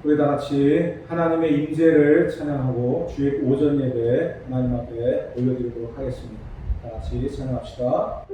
우리 다 같이 하나님의 임재를 찬양하고 주일 오전 예배 하나님 앞에 올려드리도록 하겠습니다. 다 같이 찬양합시다.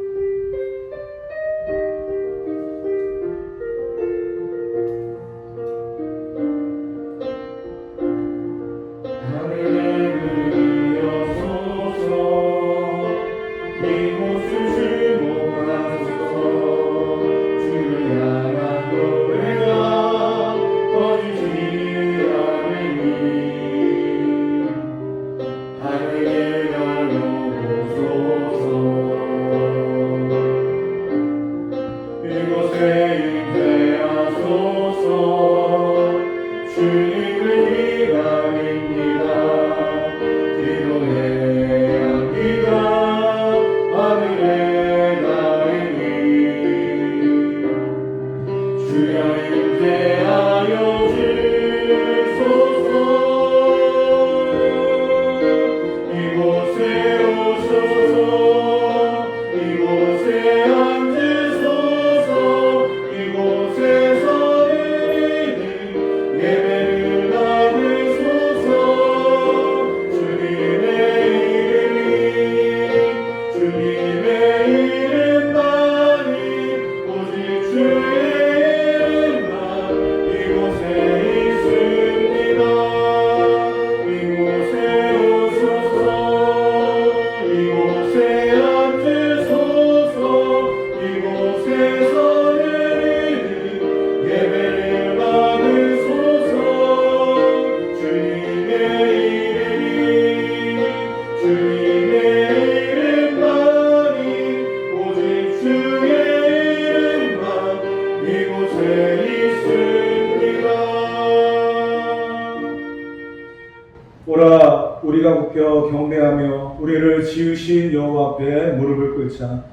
오라 우리가 굽혀 경배하며 우리를 지으신 여호와 앞에 무릎을 꿇자.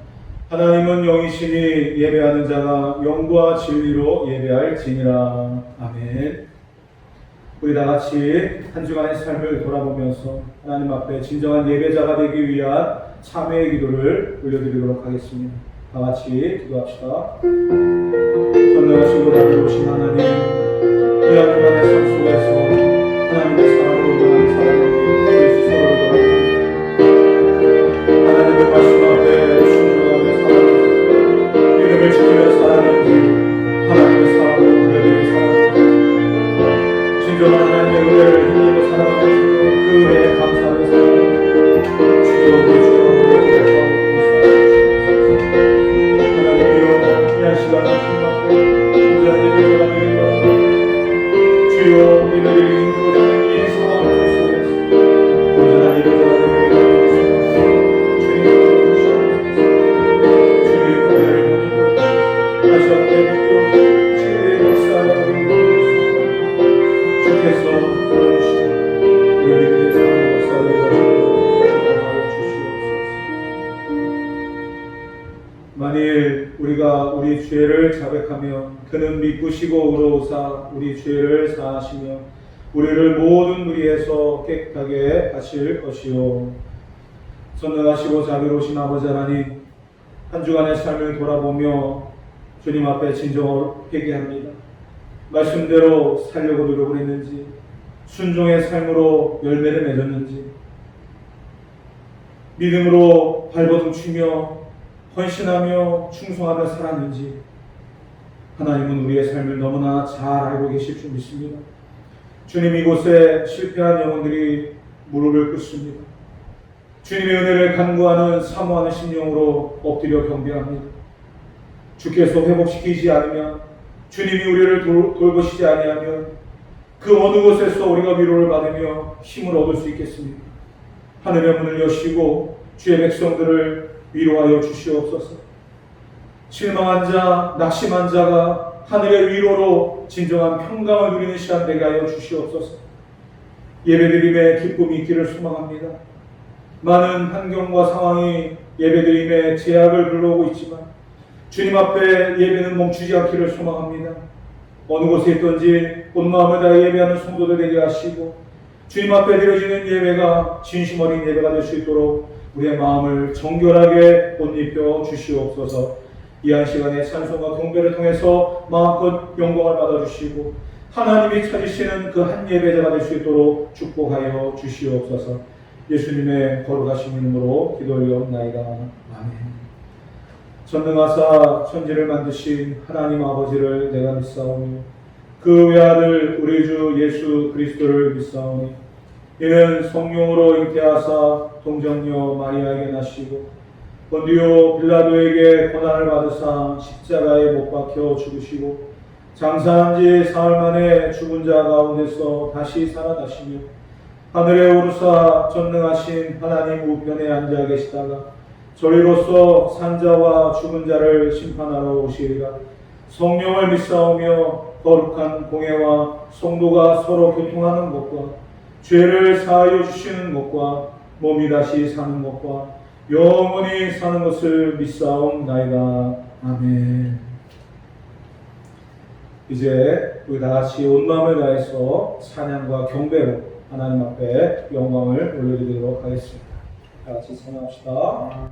하나님은 영이시니 예배하는 자가 영과 진리로 예배할지니라. 아멘. 우리 다 같이 한 주간의 삶을 돌아보면서 하나님 앞에 진정한 예배자가 되기 위한 참회의 기도를 올려드리도록 하겠습니다. 다 같이 기도합시다. 전능하시고 다스리신 하나님, 이 한 주간의 삶 속에서 하나님의 사랑으로 인한 사랑을 우리 스스로를 돌아봅니다. 하나님의 말씀 앞에 순종하며 살아가는 믿음을 지키며 살아가는 하나님의 사랑으로 우리에게 살아갑니다. 진정한 하나님의 은혜를 힘입어 살아가면서 그 은혜에 감사하며 살아갑니다. 주여 우리 주여 하나님이여 이 한 시간 하신 만큼 무자의 예배가 되길 바랍니다. 주여 우리를 만일 우리가 우리 죄를 자백하며 그는 믿으시고 의로우사 우리 죄를 사하시며 우리를 모든 무리에서 깨끗하게 하실 것이요. 선능하시고 자비로우신 아버지 하나님, 한 주간의 삶을 돌아보며 주님 앞에 진정으로 회개합니다. 말씀대로 살려고 노력을 했는지, 순종의 삶으로 열매를 맺었는지, 믿음으로 발버둥치며 헌신하며 충성하며 살았는지 하나님은 우리의 삶을 너무나 잘 알고 계실 줄 믿습니다. 주님, 이곳에 실패한 영혼들이 무릎을 꿇습니다. 주님의 은혜를 간구하는 사모하는 심령으로 엎드려 경배합니다. 주께서 회복시키지 않으면, 주님이 우리를 돌보시지 아니하면 그 어느 곳에서 우리가 위로를 받으며 힘을 얻을 수 있겠습니까? 하늘의 문을 여시고 주의 백성들을 위로하여 주시옵소서. 실망한 자, 낙심한 자가 하늘의 위로로 진정한 평강을 누리는 시간 되게 하여 주시옵소서. 예배드림에 기쁨이 있기를 소망합니다. 많은 환경과 상황이 예배드림에 제약을 불러오고 있지만 주님 앞에 예배는 멈추지 않기를 소망합니다. 어느 곳에 있든지 온 마음을 다해 예배하는 성도들 되게 하시고 주님 앞에 드려지는 예배가 진심 어린 예배가 될 수 있도록 우리의 마음을 정결하게 옷 입혀 주시옵소서. 이 한 시간의 찬송과 경배를 통해서 마음껏 영광을 받아주시고 하나님이 찾으시는 그 한 예배자가 될 수 있도록 축복하여 주시옵소서. 예수님의 거룩하신 이름으로 기도 올리옵나이다. 아멘. 전능하사 천지를 만드신 하나님 아버지를 내가 믿사오니 그 외아들 우리 주 예수 그리스도를 믿사오니 이는 성령으로 잉태하사 동정녀 마리아에게 나시고 본디오 빌라도에게 고난을 받으사 십자가에 못 박혀 죽으시고 장사한 지 사흘 만에 죽은 자 가운데서 다시 살아나시며 하늘에 오르사 전능하신 하나님 우편에 앉아 계시다가 저리로서 산자와 죽은 자를 심판하러 오시리라. 성령을 믿사오며 거룩한 공회와 성도가 서로 교통하는 것과 죄를 사하여 주시는 것과 몸이 다시 사는 것과 영원히 사는 것을 믿사옵나이다. 아멘. 이제 우리 다 같이 온 마음을 다해서 찬양과 경배로 하나님 앞에 영광을 올려드리도록 하겠습니다. 다 같이 찬양합시다.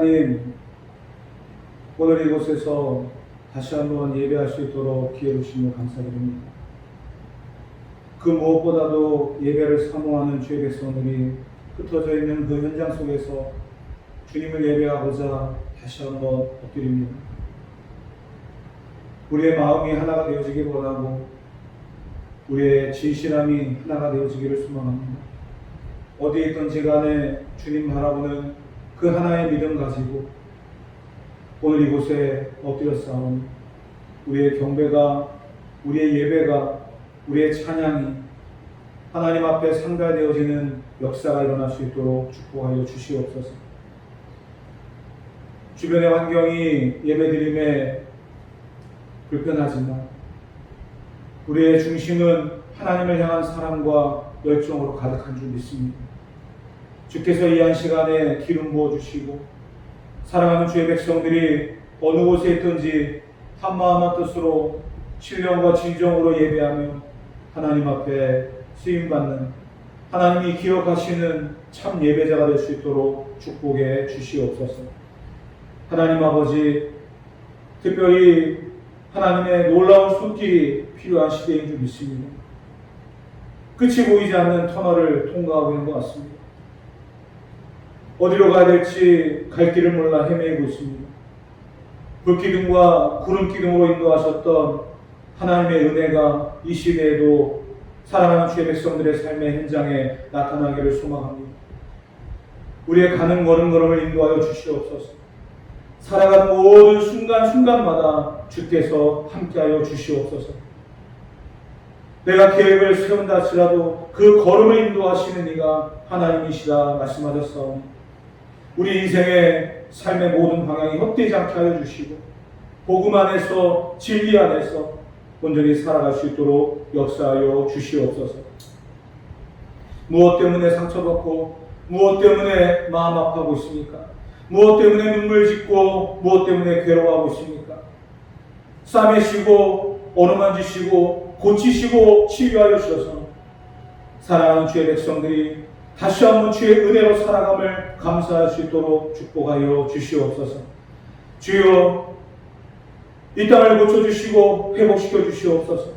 하나님, 오늘 이곳에서 다시 한번 예배할 수 있도록 기회를 주시며 감사드립니다. 그 무엇보다도 예배를 사모하는 주의 백성들이 흩어져 있는 그 현장 속에서 주님을 예배하고자 다시 한번 엎드립니다. 우리의 마음이 하나가 되어지길 원하고 우리의 진실함이 하나가 되어지기를 소망합니다. 어디에 있든지 간에 주님 바라보는 그 하나의 믿음 가지고 오늘 이곳에 엎드렸사오니 우리의 경배가, 우리의 예배가, 우리의 찬양이 하나님 앞에 상달되어지는 역사가 일어날 수 있도록 축복하여 주시옵소서. 주변의 환경이 예배드림에 불편하지만 우리의 중심은 하나님을 향한 사랑과 열정으로 가득한 줄 믿습니다. 주께서 이 한 시간에 기름 부어주시고 사랑하는 주의 백성들이 어느 곳에 있든지 한마음 한뜻으로 신령과 진정으로 예배하며 하나님 앞에 쓰임받는, 하나님이 기억하시는 참 예배자가 될 수 있도록 축복해 주시옵소서. 하나님 아버지, 특별히 하나님의 놀라운 손길이 필요한 시대인 줄 믿습니다. 끝이 보이지 않는 터널을 통과하고 있는 것 같습니다. 어디로 가야 될지 갈 길을 몰라 헤매고 있습니다. 불기둥과 구름기둥으로 인도하셨던 하나님의 은혜가 이 시대에도 사랑하는 주의 백성들의 삶의 현장에 나타나기를 소망합니다. 우리의 가는 걸음걸음을 인도하여 주시옵소서. 살아가는 모든 순간순간마다 주께서 함께하여 주시옵소서. 내가 계획을 세운다 할지라도 그 걸음을 인도하시는 이가 하나님이시다 말씀하셨사오니 우리 인생의 삶의 모든 방향이 헛되지 않게 하여 주시고 복음 안에서, 진리 안에서 온전히 살아갈 수 있도록 역사하여 주시옵소서. 무엇 때문에 상처받고 무엇 때문에 마음 아파하고 있습니까? 무엇 때문에 눈물 짓고 무엇 때문에 괴로워하고 있습니까? 싸매시고 어루만지시고 고치시고 치유하여 주셔서 사랑하는 주의 백성들이 다시 한번 주의 은혜로 살아감을 감사할 수 있도록 축복하여 주시옵소서. 주여, 이 땅을 고쳐주시고 회복시켜 주시옵소서.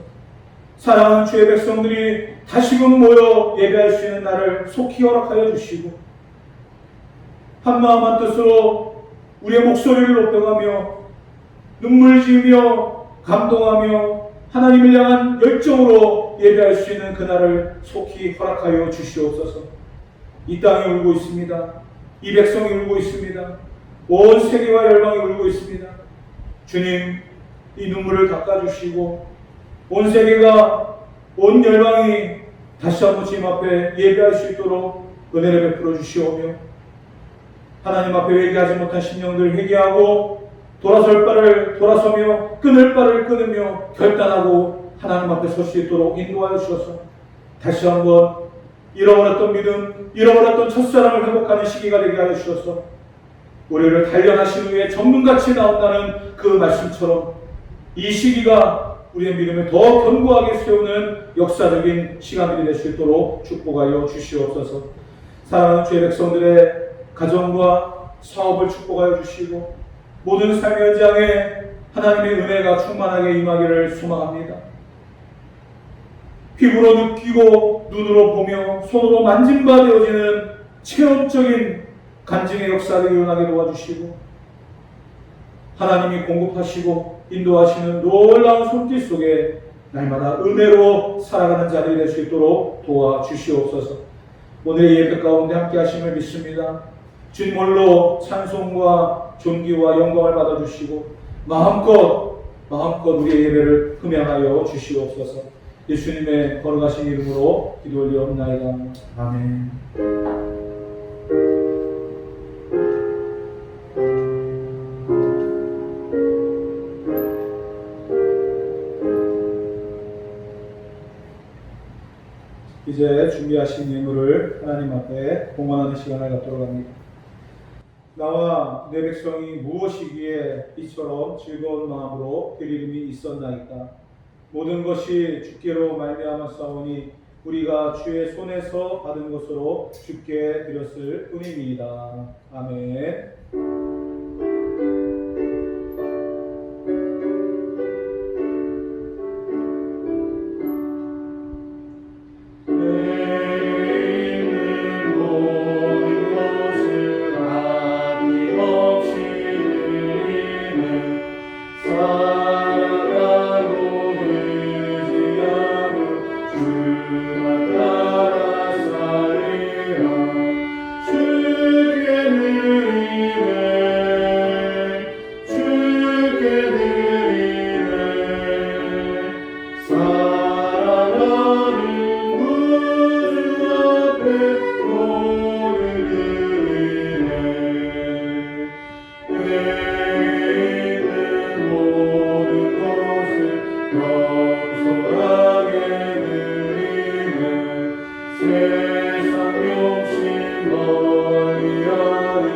사랑하는 주의 백성들이 다시금 모여 예배할 수 있는 날을 속히 허락하여 주시고 한마음 한뜻으로 우리의 목소리를 높여가며 눈물 지으며 감동하며 하나님을 향한 열정으로 예배할 수 있는 그날을 속히 허락하여 주시옵소서. 이 땅이 울고 있습니다. 이 백성이 울고 있습니다. 온 세계와 열방이 울고 있습니다. 주님, 이 눈물을 닦아주시고 온 세계가, 온 열방이 다시 한번 주님 앞에 예배할 수 있도록 은혜를 베풀어 주시오며 하나님 앞에 회개하지 못한 심령들 회개하고 돌아설 바를 돌아서며 끊을 바를 끊으며 결단하고 하나님 앞에 설 수 있도록 인도하여 주셔서 다시 한번 잃어버렸던 믿음, 잃어버렸던 첫사랑을 회복하는 시기가 되게 하여 주셔서 우리를 단련하신 후에 전문같이 나온다는 그 말씀처럼 이 시기가 우리의 믿음을 더 견고하게 세우는 역사적인 시간들이 될 수 있도록 축복하여 주시옵소서. 사랑하는 주의 백성들의 가정과 사업을 축복하여 주시고 모든 삶의 현장에 하나님의 은혜가 충만하게 임하기를 소망합니다. 피부로 느끼고 눈으로 보며 손으로 만짐바 되어지는 체험적인 간증의 역사를 일어나게 도와주시고 하나님이 공급하시고 인도하시는 놀라운 손길 속에 날마다 은혜로 살아가는 자들이 될 수 있도록 도와주시옵소서. 오늘의 예배 가운데 함께 하심을 믿습니다. 주님 홀로 찬송과 존귀와 영광을 받아주시고 마음껏 우리의 예배를 흠양하여 주시옵소서. 예수님의 걸어가신 이름으로 기도 올리옵나이다. 아멘. 이제 준비하신 예물을 하나님 앞에 봉헌하는 시간을 갖도록 합니다. 나와 내 백성이 무엇이기에 이처럼 즐거운 마음으로 드리름이 있었나이까. 모든 것이 주께로 말미암았사오니 우리가 주의 손에서 받은 것으로 주께 드렸을 뿐입니다. 아멘. 겸손하게 드리네 세상 욕심 멀리하니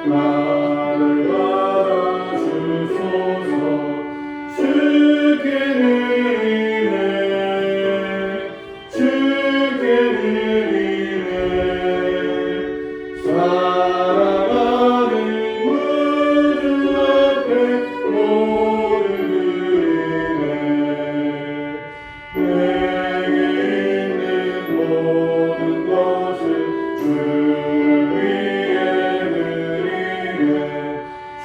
나를 받아주소서 주께 드리네 주께 드리네 사랑하는 구주 앞에 모두 드리네 내게 있는 모든 것을 주를 위해 드리네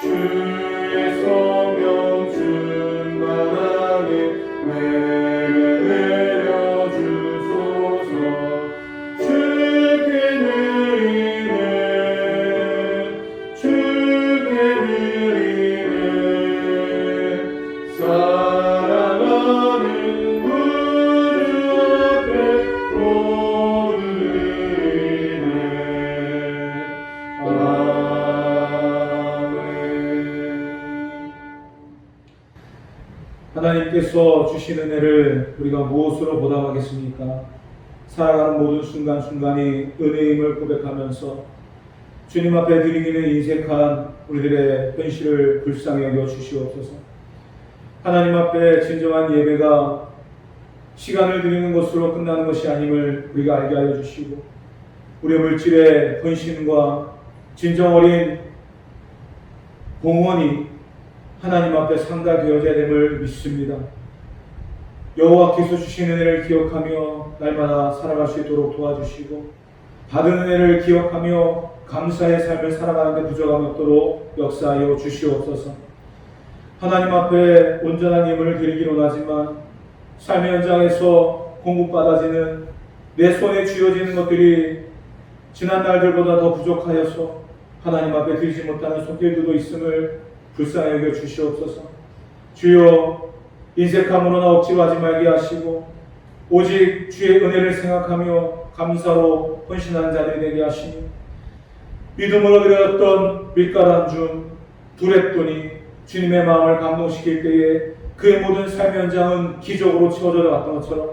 주의 성령 충만하게 내게 내려주소서 주께 드리네 주께 드리네 사랑하는 구주 앞에 모두 드리네 아멘. 하나님께서 주신 은혜를 우리가 무엇으로 보답하겠습니까? 살아가는 모든 순간순간이 은혜임을 고백하면서 주님 앞에 드리기는 인색한 우리들의 현실을 불쌍히 여겨 주시옵소서. 하나님 앞에 진정한 예배가 시간을 드리는 것으로 끝나는 것이 아님을 우리가 알게 하여 주시고 우리의 물질의 헌신과 진정 어린 공헌이 하나님 앞에 상달되어져야 됨을 믿습니다. 여호와께서 주신 은혜를 기억하며 날마다 살아갈 수 있도록 도와주시고 받은 은혜를 기억하며 감사의 삶을 살아가는 데 부족함이 없도록 역사하여 주시옵소서. 하나님 앞에 온전한 예물을 드리기로 하지만 삶의 현장에서 공급받아지는 내 손에 쥐어지는 것들이 지난 날들보다 더 부족하여서 하나님 앞에 드리지 못하는 손길들도 있음을 불쌍히 여겨 주시옵소서. 주여 인색함으로나 억지로 하지 말게 하시고 오직 주의 은혜를 생각하며 감사로 헌신하는 자들이 되게 하시니 믿음으로 드렸던 밀가루 한 줌 두렛돈이 주님의 마음을 감동시킬 때에 그의 모든 삶의 현장은 기적으로 채워져 갔던 것처럼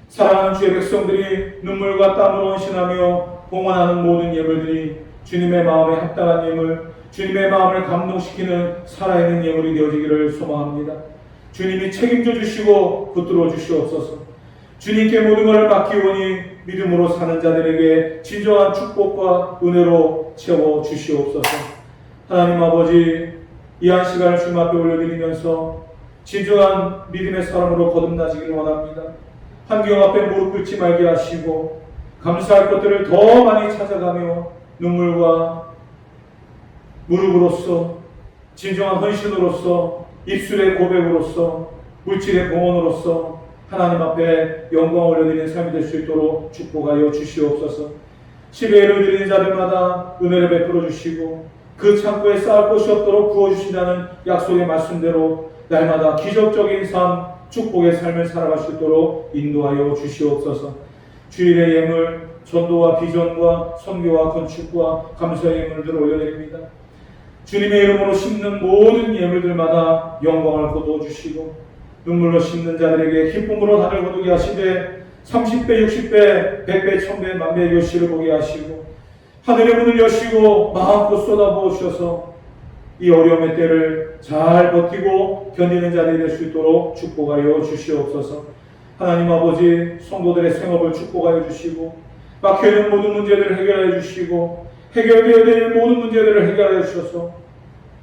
사랑하는 주의 백성들이 눈물과 땀으로 헌신하며 봉헌하는 모든 예물들이 주님의 마음에 합당한 예물, 주님의 마음을 감동시키는 살아있는 예물이 되어지기를 소망합니다. 주님이 책임져 주시고 붙들어 주시옵소서. 주님께 모든 것을 맡기오니 믿음으로 사는 자들에게 진정한 축복과 은혜로 채워 주시옵소서. 하나님 아버지, 이 한 시간을 주님 앞에 올려드리면서 진정한 믿음의 사람으로 거듭나시기를 원합니다. 환경 앞에 무릎 꿇지 말게 하시고 감사할 것들을 더 많이 찾아가며 눈물과 무릎으로써 진정한 헌신으로써 입술의 고백으로써 물질의 봉헌으로써 하나님 앞에 영광 올려드리는 삶이 될 수 있도록 축복하여 주시옵소서. 10회를 드리는 자들마다 은혜를 베풀어 주시고 그 창고에 쌓을 것이 없도록 부어주신다는 약속의 말씀대로 날마다 기적적인 삶, 축복의 삶을 살아갈 수 있도록 인도하여 주시옵소서. 주일의 예물, 전도와 비전과 선교와 건축과 감사의 예물들을 올려드립니다. 주님의 이름으로 심는 모든 예물들마다 영광을 거두어 주시고 눈물로 심는 자들에게 기쁨으로 단을 거두게 하시되 30배, 60배, 100배, 1000배, 만배의 결실을 보게 하시고 하늘의 문을 여시고 마음껏 쏟아부어 주셔서 이 어려움의 때를 잘 버티고 견디는 자들이 될 수 있도록 축복하여 주시옵소서. 하나님 아버지, 성도들의 생업을 축복하여 주시고 막혀있는 모든 문제들을 해결하여 주시고 해결되어야 될 모든 문제들을 해결하여 주셔서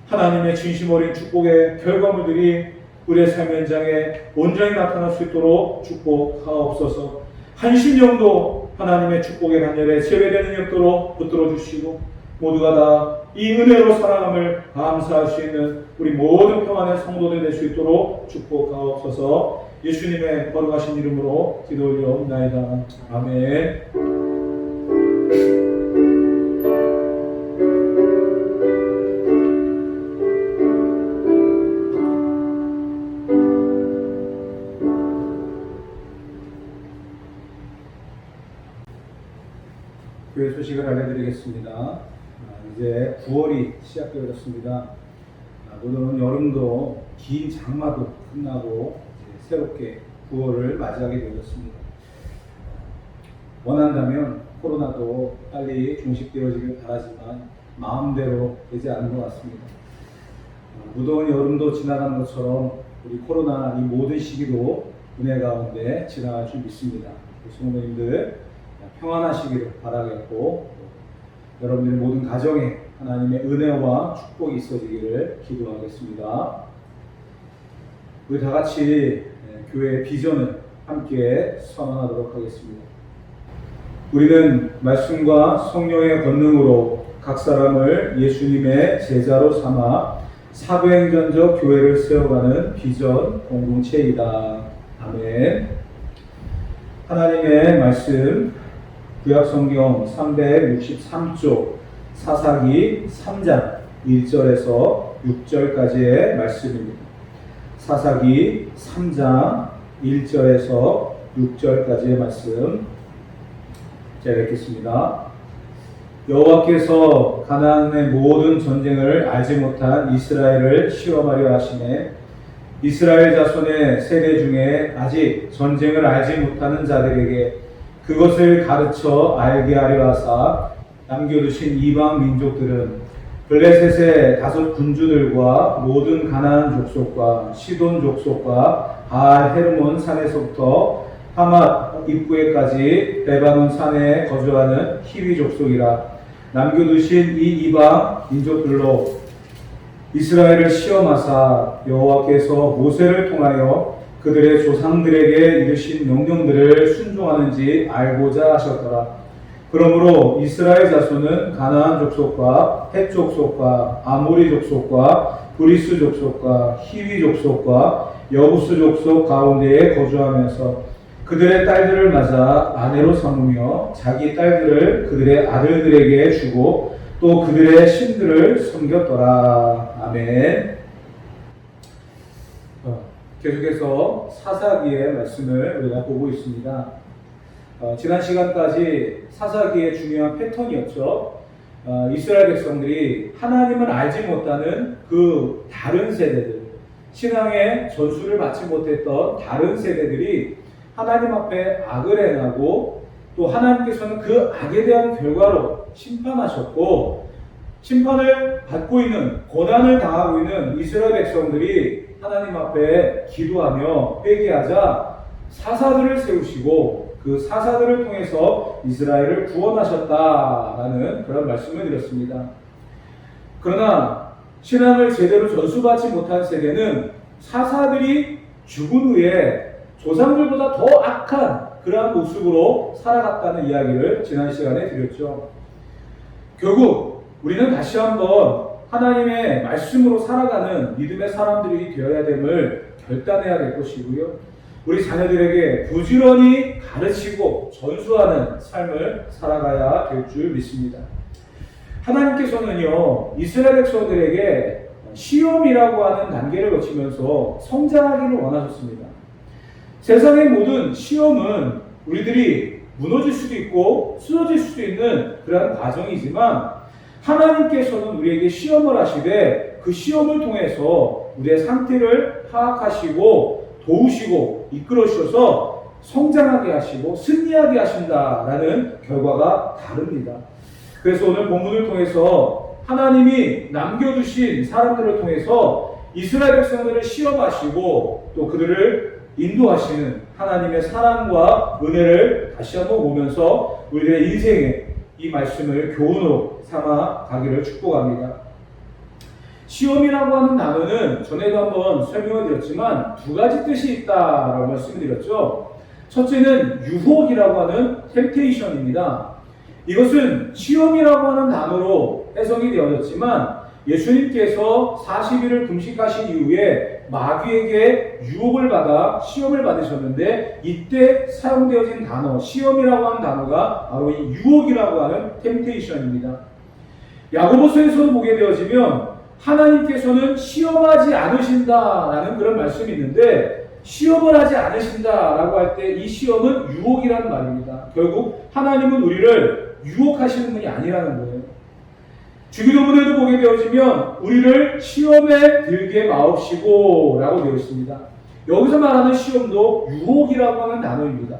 하나님의 진심 어린 축복의 결과물들이 우리의 삶 현장에 온전히 나타날 수 있도록 축복하옵소서. 한심령도 하나님의 축복의 반열에 제외되는 엽도로 붙들어 주시고 모두가 다 이 은혜로 살아감을 감사할 수 있는 우리 모든 평안의 성도들 될 수 있도록 축복하옵소서. 예수님의 거룩하신 이름으로 기도 올려옵나이다. 아멘. 교회 소식을 알려드리겠습니다. 이제 9월이 시작되었습니다. 오늘은 여름도 긴 장마도 끝나고 이제 새롭게 9월을 맞이하게 되었습니다. 원한다면 코로나도 빨리 종식되어지길 바라지만 마음대로 되지 않은 것 같습니다. 무더운 여름도 지나가는 것처럼 우리 코로나 이 모든 시기도 은혜 가운데 지나갈 줄 믿습니다. 성도님들 평안하시기를 바라겠고 여러분들의 모든 가정에 하나님의 은혜와 축복이 있어지기를 기도하겠습니다. 우리 다 같이 교회의 비전을 함께 선언하도록 하겠습니다. 우리는 말씀과 성령의 권능으로 각 사람을 예수님의 제자로 삼아 사도행전적 교회를 세워가는 비전 공동체이다. 아멘. 하나님의 말씀 구약성경 363쪽 사사기 3장 1절에서 6절까지의 말씀입니다. 사사기 3장 1절에서 6절까지의 말씀 제가 읽겠습니다. 여호와께서 가나안의 모든 전쟁을 알지 못한 이스라엘을 시험하려 하시매 이스라엘 자손의 세대 중에 아직 전쟁을 알지 못하는 자들에게 그것을 가르쳐 알게 하려 하사 남겨두신 이방 민족들은 블레셋의 5 군주들과 모든 가나안 족속과 시돈 족속과 바알 헤르몬 산에서부터 하맛 입구에까지 레바논 산에 거주하는 히위 족속이라 남겨두신 이 이방 민족들로 이스라엘을 시험하사 여호와께서 모세를 통하여 그들의 조상들에게 이르신 명령들을 순종하는지 알고자 하셨더라. 그러므로 이스라엘 자손은 가나안 족속과 헷 족속과 아모리 족속과 브리스 족속과 히위 족속과 여부스 족속 가운데에 거주하면서 그들의 딸들을 맞아 아내로 삼으며 자기 딸들을 그들의 아들들에게 주고 또 그들의 신들을 섬겼더라. 아멘. 계속해서 사사기의 말씀을 우리가 보고 있습니다. 지난 시간까지 사사기의 중요한 패턴이었죠. 이스라엘 백성들이 하나님을 알지 못하는 그 다른 세대들, 신앙의 전수를 받지 못했던 다른 세대들이 하나님 앞에 악을 행하고 또 하나님께서는 그 악에 대한 결과로 심판하셨고 심판을 받고 있는 고난을 당하고 있는 이스라엘 백성들이 하나님 앞에 기도하며 회개하자 사사들을 세우시고 그 사사들을 통해서 이스라엘을 구원하셨다라는 그런 말씀을 드렸습니다. 그러나 신앙을 제대로 전수받지 못한 세대는 사사들이 죽은 후에 조상들보다 더 악한 그러한 모습으로 살아갔다는 이야기를 지난 시간에 드렸죠. 결국 우리는 다시 한번 하나님의 말씀으로 살아가는 믿음의 사람들이 되어야 됨을 결단해야 될 것이고요. 우리 자녀들에게 부지런히 가르치고 전수하는 삶을 살아가야 될 줄 믿습니다. 하나님께서는요, 이스라엘 백성들에게 시험이라고 하는 단계를 거치면서 성장하기를 원하셨습니다. 세상의 모든 시험은 우리들이 무너질 수도 있고 쓰러질 수도 있는 그러한 과정이지만 하나님께서는 우리에게 시험을 하시되 그 시험을 통해서 우리의 상태를 파악하시고 도우시고 이끌어 주셔서 성장하게 하시고 승리하게 하신다라는 결과가 다릅니다. 그래서 오늘 본문을 통해서 하나님이 남겨두신 사람들을 통해서 이스라엘 백성들을 시험하시고 또 그들을 인도하시는 하나님의 사랑과 은혜를 다시 한번 보면서 우리들의 인생에 이 말씀을 교훈으로 삼아 가기를 축복합니다. 시험이라고 하는 단어는 전에도 한번 설명을 드렸지만 2가지 뜻이 있다라고 말씀드렸죠. 첫째는 유혹이라고 하는 템테이션입니다. 이것은 시험이라고 하는 단어로 해석이 되어졌지만 예수님께서 40일을 금식하신 이후에 마귀에게 유혹을 받아 시험을 받으셨는데 이때 사용되어진 단어, 시험이라고 하는 단어가 바로 이 유혹이라고 하는 템테이션입니다. 야고보서에서도 보게 되어지면 하나님께서는 시험하지 않으신다라는 그런 말씀이 있는데 시험을 하지 않으신다라고 할 때 이 시험은 유혹이라는 말입니다. 결국 하나님은 우리를 유혹하시는 분이 아니라는 거예요. 주기도문에도 보게 되어지면 우리를 시험에 들게 마옵시고 라고 되어 있습니다. 여기서 말하는 시험도 유혹이라고 하는 단어입니다.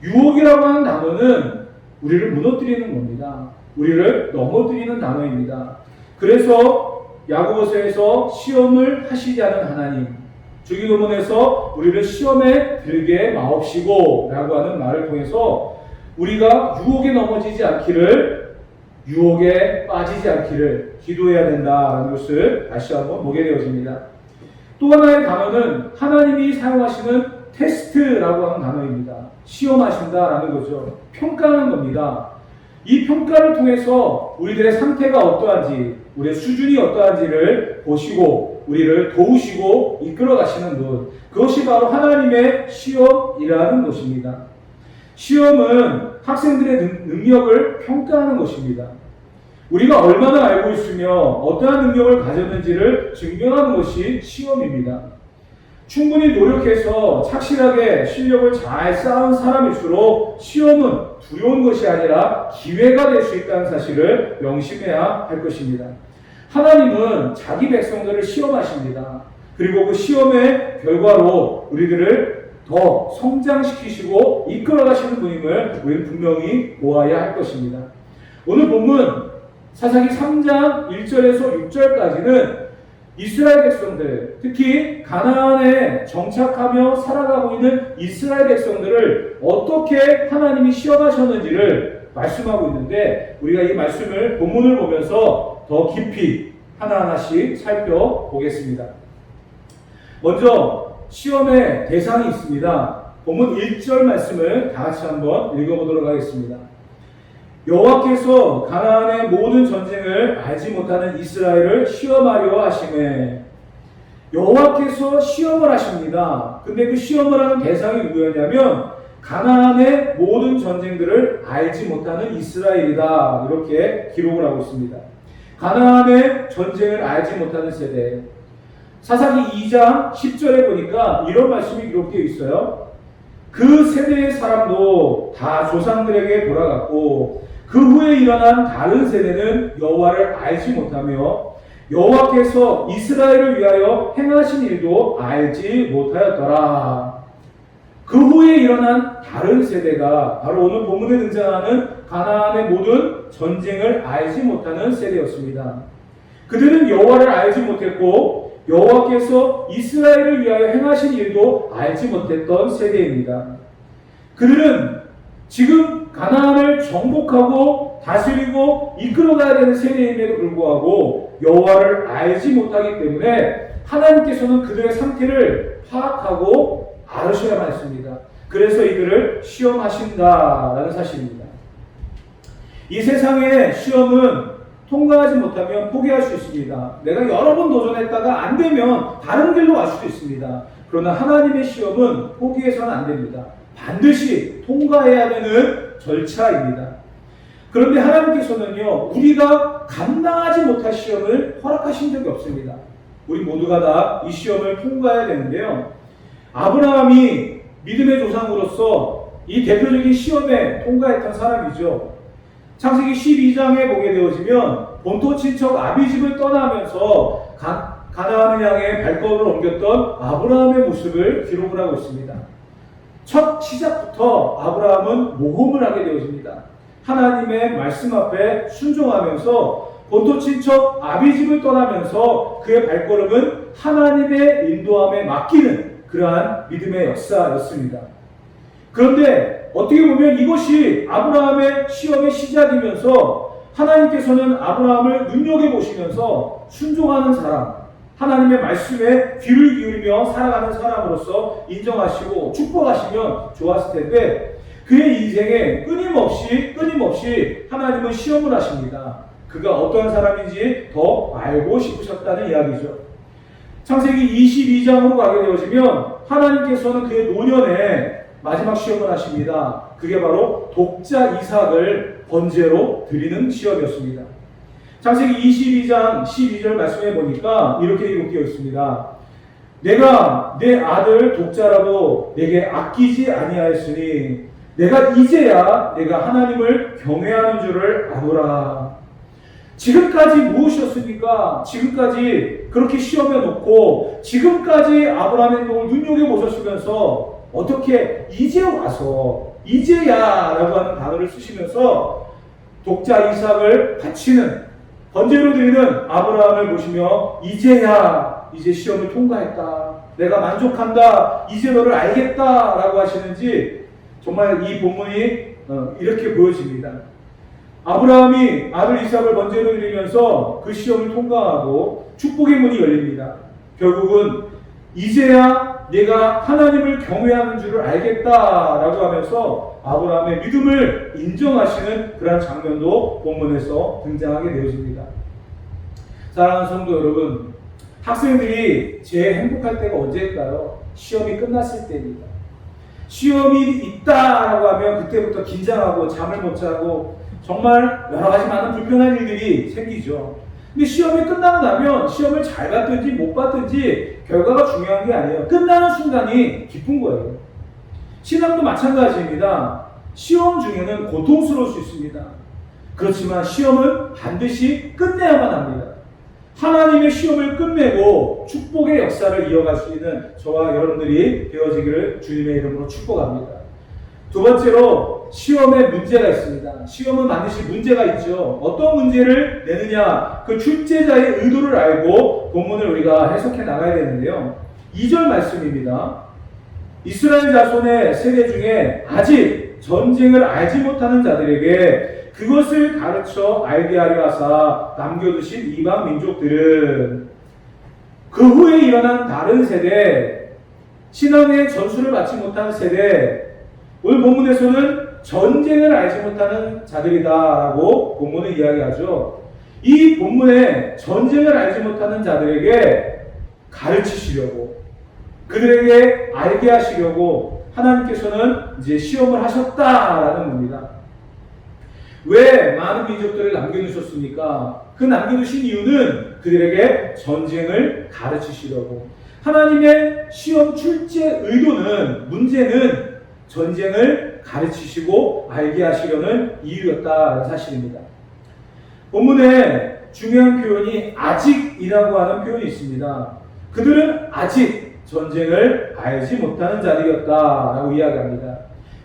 유혹이라고 하는 단어는 우리를 무너뜨리는 겁니다. 우리를 넘어뜨리는 단어입니다. 그래서 야고보서에서 시험을 하시지 않은 하나님, 주기도문에서 우리를 시험에 들게 마옵시고 라고 하는 말을 통해서 우리가 유혹에 넘어지지 않기를, 유혹에 빠지지 않기를 기도해야 된다는 것을 다시 한번 보게 되어집니다. 또 하나의 단어는 하나님이 사용하시는 테스트라고 하는 단어입니다. 시험하신다라는 거죠. 평가하는 겁니다. 이 평가를 통해서 우리들의 상태가 어떠한지, 우리의 수준이 어떠한지를 보시고 우리를 도우시고 이끌어 가시는 분, 그것이 바로 하나님의 시험이라는 것입니다. 시험은 학생들의 능력을 평가하는 것입니다. 우리가 얼마나 알고 있으며 어떠한 능력을 가졌는지를 증명하는 것이 시험입니다. 충분히 노력해서 착실하게 실력을 잘 쌓은 사람일수록 시험은 두려운 것이 아니라 기회가 될 수 있다는 사실을 명심해야 할 것입니다. 하나님은 자기 백성들을 시험하십니다. 그리고 그 시험의 결과로 우리들을 더 성장시키시고 이끌어가시는 분임을 우리는 분명히 보아야 할 것입니다. 오늘 본문 사사기 3장 1절에서 6절까지는 이스라엘 백성들, 특히 가나안에 정착하며 살아가고 있는 이스라엘 백성들을 어떻게 하나님이 시험하셨는지를 말씀하고 있는데, 우리가 이 말씀을 본문을 보면서 더 깊이 하나하나씩 살펴보겠습니다. 먼저 시험의 대상이 있습니다. 본문 1절 말씀을 다 같이 한번 읽어보도록 하겠습니다. 여호와께서 가나안의 모든 전쟁을 알지 못하는 이스라엘을 시험하려 하시매. 여호와께서 시험을 하십니다. 근데 그 시험을 하는 대상이 누구였냐면 가나안의 모든 전쟁들을 알지 못하는 이스라엘이다, 이렇게 기록을 하고 있습니다. 가나안의 전쟁을 알지 못하는 세대. 사사기 2장 10절에 보니까 이런 말씀이 기록되어 있어요. 그 세대의 사람도 다 조상들에게 돌아갔고 그 후에 일어난 다른 세대는 여호와를 알지 못하며 여호와께서 이스라엘을 위하여 행하신 일도 알지 못하였더라. 그 후에 일어난 다른 세대가 바로 오늘 본문에 등장하는 가나안의 모든 전쟁을 알지 못하는 세대였습니다. 그들은 여호와를 알지 못했고 여호와께서 이스라엘을 위하여 행하신 일도 알지 못했던 세대입니다. 그들은 지금 가나안을 정복하고 다스리고 이끌어가야 되는 세대임에도 불구하고 여호와를 알지 못하기 때문에 하나님께서는 그들의 상태를 파악하고 알으셔야만 했습니다. 그래서 이들을 시험하신다라는 사실입니다. 이 세상의 시험은 통과하지 못하면 포기할 수 있습니다. 내가 여러 번 도전했다가 안 되면 다른 길로 갈 수도 있습니다. 그러나 하나님의 시험은 포기해서는 안 됩니다. 반드시 통과해야 되는 절차입니다. 그런데 하나님께서는요, 우리가 감당하지 못할 시험을 허락하신 적이 없습니다. 우리 모두가 다 이 시험을 통과해야 되는데요. 아브라함이 믿음의 조상으로서 이 대표적인 시험에 통과했던 사람이죠. 창세기 12장에 보게 되어지면 본토 친척 아비집을 떠나면서 가나안을 향해 발걸음을 옮겼던 아브라함의 모습을 기록을 하고 있습니다. 첫 시작부터 아브라함은 모험을 하게 되어집니다. 하나님의 말씀 앞에 순종하면서 본토 친척 아비집을 떠나면서 그의 발걸음은 하나님의 인도함에 맡기는 그러한 믿음의 역사였습니다. 그런데 어떻게 보면 이것이 아브라함의 시험의 시작이면서 하나님께서는 아브라함을 눈여겨보시면서 순종하는 사람, 하나님의 말씀에 귀를 기울이며 살아가는 사람으로서 인정하시고 축복하시면 좋았을 텐데 그의 인생에 끊임없이 하나님은 시험을 하십니다. 그가 어떠한 사람인지 더 알고 싶으셨다는 이야기죠. 창세기 22장으로 가게 되어지면 하나님께서는 그의 노년에 마지막 시험을 하십니다. 그게 바로 독자 이삭을 번제로 드리는 시험이었습니다. 창세기 22장 12절 말씀해 보니까 이렇게 기록되어 있습니다. 내가 내 아들 독자라도 내게 아끼지 아니하였으니 내가 이제야 내가 하나님을 경외하는 줄을 아노라. 지금까지 무엇이었습니까? 지금까지 그렇게 시험해 놓고 지금까지 아브라함의 행동을 눈여겨보셨으면서 어떻게 이제 와서 이제야 라고 하는 단어를 쓰시면서 독자 이삭을 바치는 번제로 드리는 아브라함을 보시며 이제야 이제 시험을 통과했다. 내가 만족한다. 이제 너를 알겠다 라고 하시는지 정말 이 본문이 이렇게 보여집니다. 아브라함이 아들 이삭을 번제로 드리면서 그 시험을 통과하고 축복의 문이 열립니다. 결국은 이제야 내가 하나님을 경외하는 줄을 알겠다라고 하면서 아브라함의 믿음을 인정하시는 그런 장면도 본문에서 등장하게 되어집니다. 사랑하는 성도 여러분, 학생들이 제일 행복할 때가 언제일까요? 시험이 끝났을 때입니다. 시험이 있다라고 하면 그때부터 긴장하고 잠을 못 자고 정말 여러 가지 많은 불편한 일들이 생기죠. 근데 시험이 끝나고 나면 시험을 잘 봤든지 못 봤든지 결과가 중요한 게 아니에요. 끝나는 순간이 기쁜 거예요. 신앙도 마찬가지입니다. 시험 중에는 고통스러울 수 있습니다. 그렇지만 시험은 반드시 끝내야만 합니다. 하나님의 시험을 끝내고 축복의 역사를 이어갈 수 있는 저와 여러분들이 되어지기를 주님의 이름으로 축복합니다. 두 번째로 시험에 문제가 있습니다. 시험은 반드시 문제가 있죠. 어떤 문제를 내느냐, 그 출제자의 의도를 알고 본문을 우리가 해석해 나가야 되는데요. 2절 말씀입니다. 이스라엘 자손의 세대 중에 아직 전쟁을 알지 못하는 자들에게 그것을 가르쳐 알게 하려 하사 남겨두신 이방 민족들은 그 후에 일어난 다른 세대, 신앙의 전수를 받지 못한 세대, 오늘 본문에서는 전쟁을 알지 못하는 자들이다라고 본문을 이야기하죠. 이 본문에 전쟁을 알지 못하는 자들에게 가르치시려고, 그들에게 알게 하시려고 하나님께서는 이제 시험을 하셨다라는 겁니다. 왜 많은 민족들을 남겨두셨습니까? 그 남겨두신 이유는 그들에게 전쟁을 가르치시려고. 하나님의 시험 출제 의도는, 문제는 전쟁을 가르치시고 알게 하시려는 이유였다는 사실입니다. 본문에 중요한 표현이 아직이라고 하는 표현이 있습니다. 그들은 아직 전쟁을 알지 못하는 자들이었다라고 이야기합니다.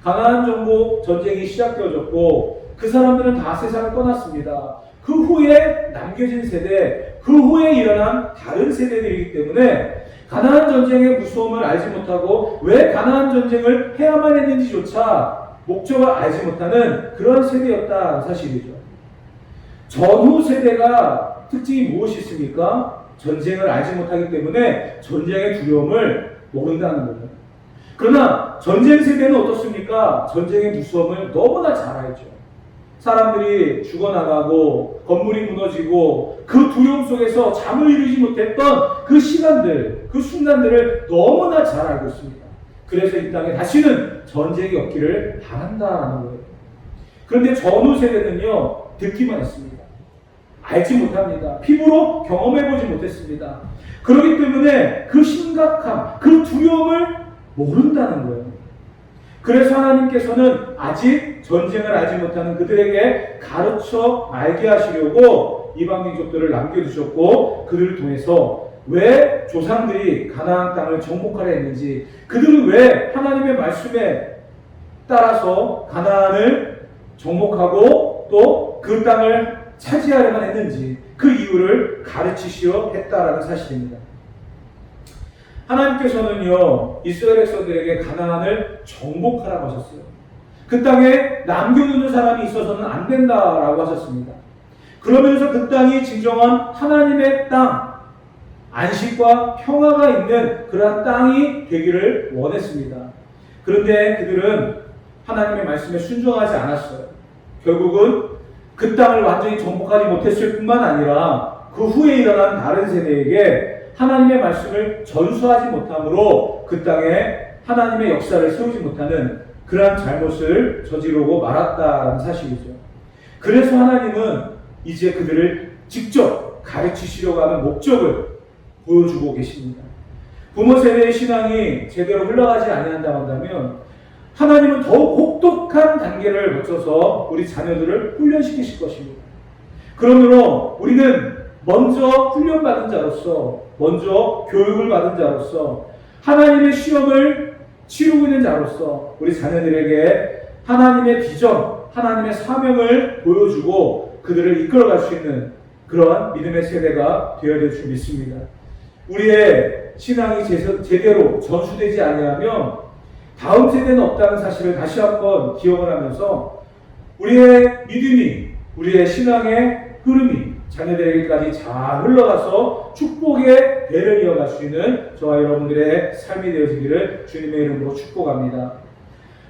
가나안 정복 전쟁이 시작되어졌고 그 사람들은 다 세상을 떠났습니다. 그 후에 남겨진 세대, 그 후에 일어난 다른 세대들이기 때문에 가나안 전쟁의 무서움을 알지 못하고 왜 가나안 전쟁을 해야만 했는지조차 목적을 알지 못하는 그런 세대였다는 사실이죠. 전후 세대가 특징이 무엇이 있습니까? 전쟁을 알지 못하기 때문에 전쟁의 두려움을 모른다는 거예요. 그러나 전쟁 세대는 어떻습니까? 전쟁의 무서움을 너무나 잘 알죠. 사람들이 죽어나가고 건물이 무너지고 그 두려움 속에서 잠을 이루지 못했던 그 시간들, 그 순간들을 너무나 잘 알고 있습니다. 그래서 이 땅에 다시는 전쟁이 없기를 바란다는 거예요. 그런데 전후 세대는요, 듣기만 했습니다. 알지 못합니다. 피부로 경험해보지 못했습니다. 그렇기 때문에 그 심각함, 그 두려움을 모른다는 거예요. 그래서 하나님께서는 아직 전쟁을 알지 못하는 그들에게 가르쳐 알게 하시려고 이방 민족들을 남겨두셨고 그들을 통해서 왜 조상들이 가나안 땅을 정복하려 했는지, 그들은 왜 하나님의 말씀에 따라서 가나안을 정복하고 또 그 땅을 차지하려만 했는지 그 이유를 가르치시려 했다라는 사실입니다. 하나님께서는요, 이스라엘 백성들에게 가나안을 정복하라고 하셨어요. 그 땅에 남겨두는 사람이 있어서는 안 된다라고 하셨습니다. 그러면서 그 땅이 진정한 하나님의 땅, 안식과 평화가 있는 그러한 땅이 되기를 원했습니다. 그런데 그들은 하나님의 말씀에 순종하지 않았어요. 결국은 그 땅을 완전히 정복하지 못했을 뿐만 아니라 그 후에 일어난 다른 세대에게 하나님의 말씀을 전수하지 못함으로 그 땅에 하나님의 역사를 세우지 못하는 그러한 잘못을 저지르고 말았다는 사실이죠. 그래서 하나님은 이제 그들을 직접 가르치시려고 하는 목적을 보여주고 계십니다. 부모 세대의 신앙이 제대로 흘러가지 아니한다고 한다면 하나님은 더욱 혹독한 단계를 거쳐서 우리 자녀들을 훈련시키실 것입니다. 그러므로 우리는 먼저 훈련받은 자로서, 먼저 교육을 받은 자로서, 하나님의 시험을 치르고 있는 자로서 우리 자녀들에게 하나님의 비전, 하나님의 사명을 보여주고 그들을 이끌어갈 수 있는 그러한 믿음의 세대가 되어야 될 줄 믿습니다. 우리의 신앙이 제대로 전수되지 아니하면 다음 세대는 없다는 사실을 다시 한번 기억을 하면서 우리의 믿음이, 우리의 신앙의 흐름이 자녀들에게까지 잘 흘러가서 축복의 배를 이어갈 수 있는 저와 여러분들의 삶이 되어지기를 주님의 이름으로 축복합니다.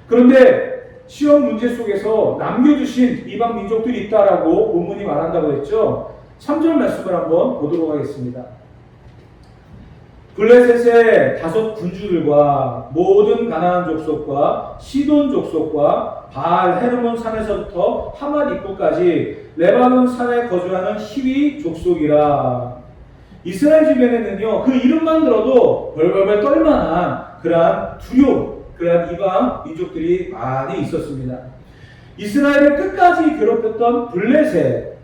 그런데 시험 문제 속에서 남겨두신 이방 민족들이 있다라고 본문이 말한다고 했죠. 3절 말씀을 한번 보도록 하겠습니다. 블레셋의 5 군주들과 모든 가나안 족속과 시돈 족속과 바알 헤르몬 산에서부터 하맛 입구까지 레바논 산에 거주하는 히위 족속이라. 이스라엘 주변에는요, 그 이름만 들어도 벌벌벌 떨만한 그러한 두려움, 그러한 이방 민족들이 많이 있었습니다. 이스라엘을 끝까지 괴롭혔던 블레셋,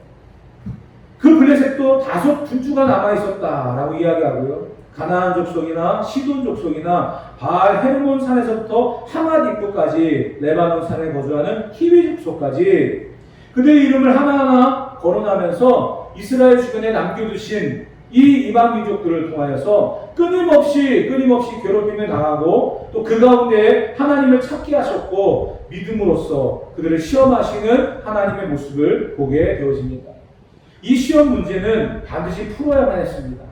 그 블레셋도 5 군주가 남아있었다라고 이야기하고요. 가나안 족속이나 시돈 족속이나 바알 헤르몬 산에서부터 하맛 입구까지 레바논 산에 거주하는 히위 족속까지 그들의 이름을 하나하나 거론하면서 이스라엘 주변에 남겨두신 이 이방 민족들을 통하여서 끊임없이 괴롭힘을 당하고 또 그 가운데 하나님을 찾게 하셨고 믿음으로써 그들을 시험하시는 하나님의 모습을 보게 되어집니다. 이 시험 문제는 반드시 풀어야만 했습니다.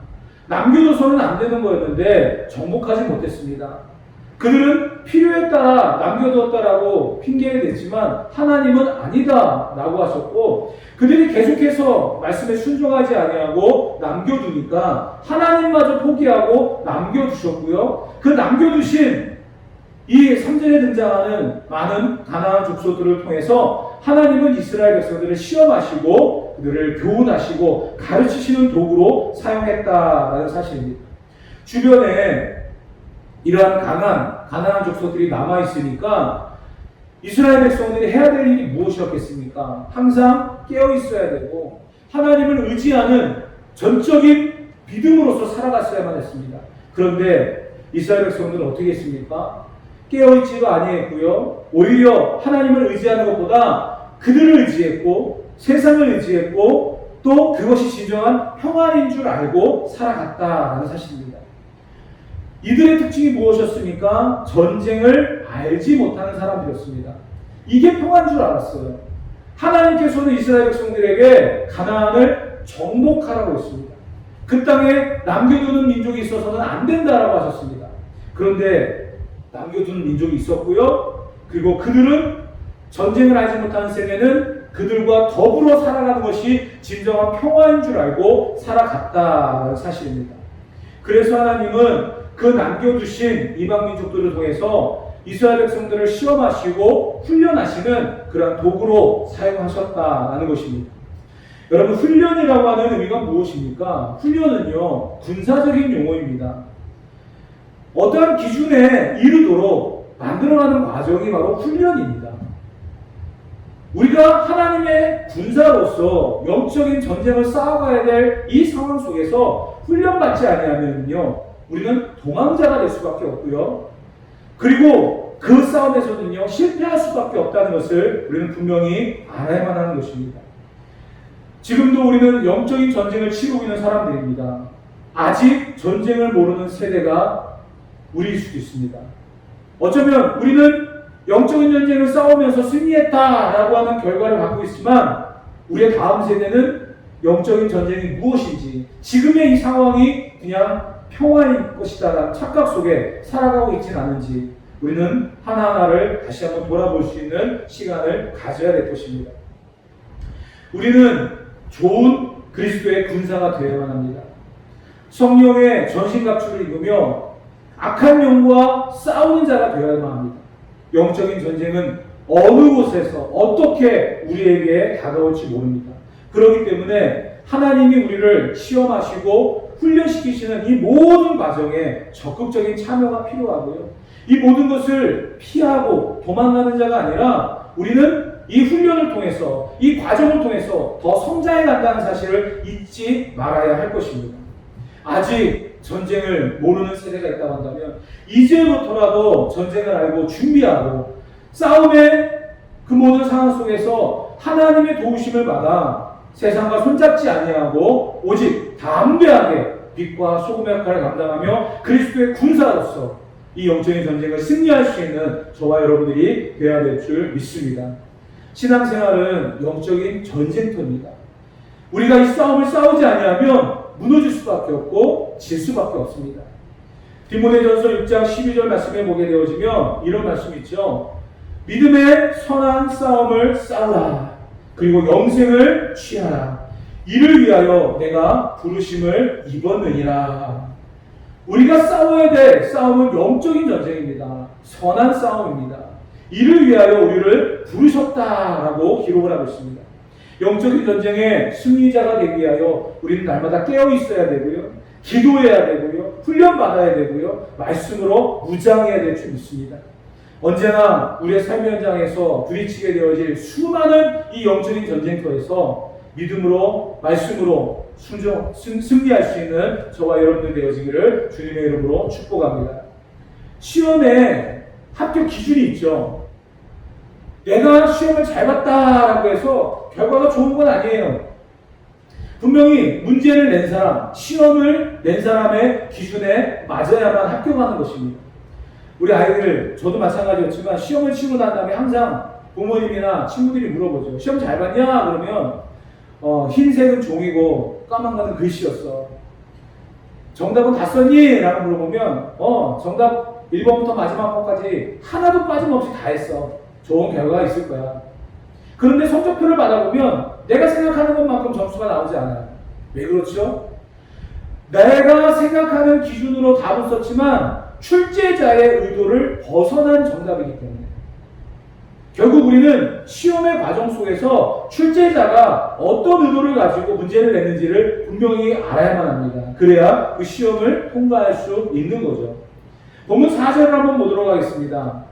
남겨둬서는 안 되는 거였는데 정복하지 못했습니다. 그들은 필요에 따라 남겨두었다라고 핑계를 댔지만 하나님은 아니다 라고 하셨고 그들이 계속해서 말씀에 순종하지 아니하고 남겨두니까 하나님마저 포기하고 남겨두셨고요. 그 남겨두신 이 3절에 등장하는 많은 가나안 족속들을 통해서 하나님은 이스라엘 백성들을 시험하시고 그들을 교훈하시고 가르치시는 도구로 사용했다라는 사실입니다. 주변에 이러한 가나안 족속들이 남아있으니까 이스라엘 백성들이 해야 될 일이 무엇이었겠습니까? 항상 깨어 있어야 되고 하나님을 의지하는 전적인 믿음으로서 살아갔어야만 했습니다. 그런데 이스라엘 백성들은 어떻게 했습니까? 깨어있지도 아니했고요. 오히려 하나님을 의지하는 것보다 그들을 의지했고 세상을 의지했고 또 그것이 진정한 평안인 줄 알고 살아갔다라는 사실입니다. 이들의 특징이 무엇이었습니까? 전쟁을 알지 못하는 사람들이었습니다. 이게 평안인 줄 알았어요. 하나님께서는 이스라엘 백성들에게 가나안을 정복하라고 했습니다. 그 땅에 남겨두는 민족이 있어서는 안 된다라고 하셨습니다. 그런데 남겨두는 민족이 있었고요. 그리고 그들은 전쟁을 알지 못하는 세대는 그들과 더불어 살아가는 것이 진정한 평화인 줄 알고 살아갔다는 사실입니다. 그래서 하나님은 그 남겨두신 이방 민족들을 통해서 이스라엘 백성들을 시험하시고 훈련하시는 그러한 도구로 사용하셨다는 것입니다. 여러분, 훈련이라고 하는 의미가 무엇입니까? 훈련은요, 군사적인 용어입니다. 어떠한 기준에 이르도록 만들어가는 과정이 바로 훈련입니다. 우리가 하나님의 군사로서 영적인 전쟁을 쌓아가야 될 이 상황 속에서 훈련받지 아니하면요, 우리는 도망자가 될 수밖에 없고요. 그리고 그 싸움에서는요, 실패할 수밖에 없다는 것을 우리는 분명히 알아야만 하는 것입니다. 지금도 우리는 영적인 전쟁을 치르고 있는 사람들입니다. 아직 전쟁을 모르는 세대가 우리일 수도 있습니다. 어쩌면 우리는 영적인 전쟁을 싸우면서 승리했다라고 하는 결과를 갖고 있지만 우리의 다음 세대는 영적인 전쟁이 무엇인지 지금의 이 상황이 그냥 평화일 것이다라는 착각 속에 살아가고 있지는 않은지 우리는 하나하나를 다시 한번 돌아볼 수 있는 시간을 가져야 될 것입니다. 우리는 좋은 그리스도의 군사가 되어야만 합니다. 성령의 전신갑주를 입으며 악한 영과 싸우는 자가 되어야만 합니다. 영적인 전쟁은 어느 곳에서 어떻게 우리에게 다가올지 모릅니다. 그렇기 때문에 하나님이 우리를 시험하시고 훈련시키시는 이 모든 과정에 적극적인 참여가 필요하고요. 이 모든 것을 피하고 도망가는 자가 아니라 우리는 이 훈련을 통해서, 이 과정을 통해서 더 성장해 간다는 사실을 잊지 말아야 할 것입니다. 아직 전쟁을 모르는 세대가 있다고 한다면 이제부터라도 전쟁을 알고 준비하고 싸움의 그 모든 상황 속에서 하나님의 도우심을 받아 세상과 손잡지 아니하고 오직 담대하게 빛과 소금의 역할을 감당하며 그리스도의 군사로서 이 영적인 전쟁을 승리할 수 있는 저와 여러분들이 되어야 될 줄 믿습니다. 신앙생활은 영적인 전쟁터입니다. 우리가 이 싸움을 싸우지 아니하면 무너질 수밖에 없고 질 수밖에 없습니다. 디모데전서 6장 12절 말씀에 보게 되어지면 이런 말씀이 있죠. 믿음의 선한 싸움을 싸우라. 그리고 영생을 취하라. 이를 위하여 내가 부르심을 입었느니라. 우리가 싸워야 될 싸움은 영적인 전쟁입니다. 선한 싸움입니다. 이를 위하여 우리를 부르셨다라고 기록을 하고 있습니다. 영적인 전쟁의 승리자가 되기 위하여 우리는 날마다 깨어 있어야 되고요. 기도해야 되고요. 훈련받아야 되고요. 말씀으로 무장해야 될 줄 믿습니다. 언제나 우리의 삶의 현장에서 부딪히게 되어질 수많은 이 영적인 전쟁터에서 믿음으로, 말씀으로 승리할 수 있는 저와 여러분들 되어지기를 주님의 이름으로 축복합니다. 시험에 합격 기준이 있죠. 내가 시험을 잘 봤다라고 해서 결과가 좋은 건 아니에요. 분명히 문제를 낸 사람, 시험을 낸 사람의 기준에 맞아야만 합격하는 것입니다. 우리 아이들, 저도 마찬가지였지만 시험을 치고 난 다음에 항상 부모님이나 친구들이 물어보죠. 시험 잘 봤냐? 그러면 흰색은 종이고 까만 거는 글씨였어. 정답은 다 썼니? 라고 물어보면 정답 1번부터 마지막 번까지 하나도 빠짐없이 다 했어. 좋은 결과가 있을 거야. 그런데 성적표를 받아보면 내가 생각하는 것만큼 점수가 나오지 않아요. 왜 그렇죠? 내가 생각하는 기준으로 답을 썼지만 출제자의 의도를 벗어난 정답이기 때문에 결국 우리는 시험의 과정 속에서 출제자가 어떤 의도를 가지고 문제를 냈는지를 분명히 알아야만 합니다. 그래야 그 시험을 통과할 수 있는 거죠. 본문 4절을 한번 보도록 하겠습니다.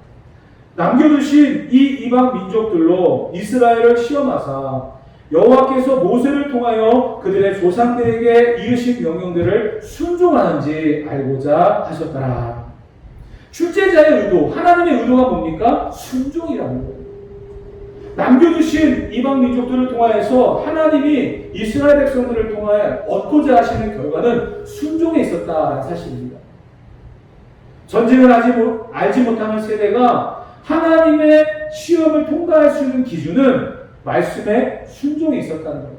남겨두신 이 이방 민족들로 이스라엘을 시험하사 여호와께서 모세를 통하여 그들의 조상들에게 이르신 명령들을 순종하는지 알고자 하셨더라. 출제자의 의도, 하나님의 의도가 뭡니까? 순종이라는 거예요. 남겨두신 이방 민족들을 통하여서 하나님이 이스라엘 백성들을 통하여 얻고자 하시는 결과는 순종에 있었다는 사실입니다. 전쟁을 알지 못하는 세대가 하나님의 시험을 통과할 수 있는 기준은 말씀에 순종에 있었다는 거예요.